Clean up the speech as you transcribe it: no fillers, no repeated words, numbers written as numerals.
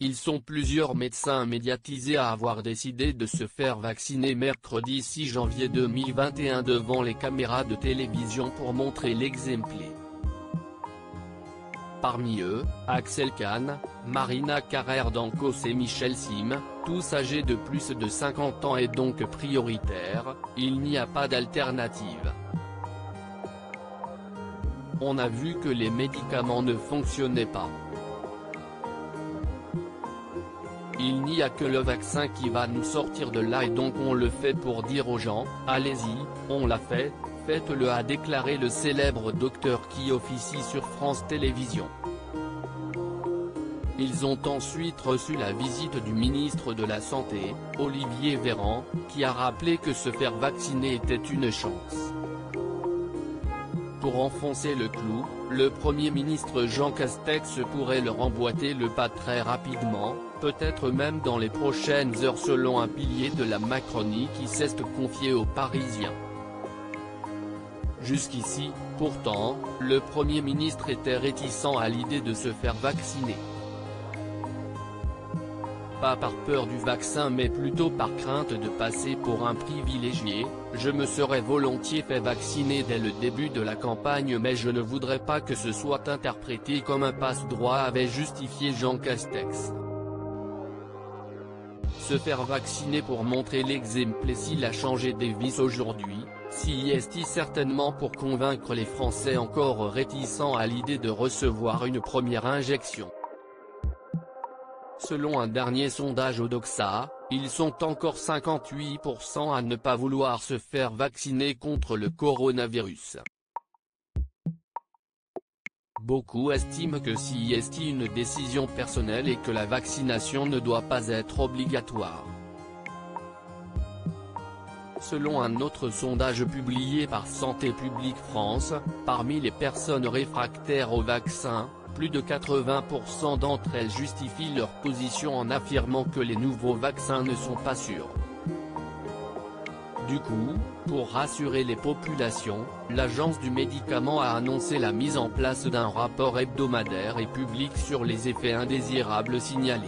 Ils sont plusieurs médecins médiatisés à avoir décidé de se faire vacciner mercredi 6 janvier 2021 devant les caméras de télévision pour montrer l'exemple. Parmi eux, Axel Kahn, Marina Carrère d'Ancos et Michel Sim, tous âgés de plus de 50 ans et donc prioritaires, il n'y a pas d'alternative. On a vu que les médicaments ne fonctionnaient pas. Il n'y a que le vaccin qui va nous sortir de là et donc on le fait pour dire aux gens, allez-y, on l'a fait, faites-le, a déclaré le célèbre docteur qui officie sur France Télévisions. Ils ont ensuite reçu la visite du ministre de la Santé, Olivier Véran, qui a rappelé que se faire vacciner était une chance. Pour enfoncer le clou, le Premier ministre Jean Castex pourrait leur emboîter le pas très rapidement, peut-être même dans les prochaines heures selon un pilier de la Macronie qui s'est confié aux Parisiens. Jusqu'ici, pourtant, le Premier ministre était réticent à l'idée de se faire vacciner. Pas par peur du vaccin mais plutôt par crainte de passer pour un privilégié, je me serais volontiers fait vacciner dès le début de la campagne mais je ne voudrais pas que ce soit interprété comme un passe-droit, avait justifié Jean Castex. Se faire vacciner pour montrer l'exemple et s'il a changé des vies aujourd'hui, si est-il certainement pour convaincre les Français encore réticents à l'idée de recevoir une première injection. Selon un dernier sondage Odoxa, ils sont encore 58% à ne pas vouloir se faire vacciner contre le coronavirus. Beaucoup estiment que si est une décision personnelle et que la vaccination ne doit pas être obligatoire. Selon un autre sondage publié par Santé publique France, parmi les personnes réfractaires au vaccin, plus de 80% d'entre elles justifient leur position en affirmant que les nouveaux vaccins ne sont pas sûrs. Du coup, pour rassurer les populations, l'Agence du médicament a annoncé la mise en place d'un rapport hebdomadaire et public sur les effets indésirables signalés.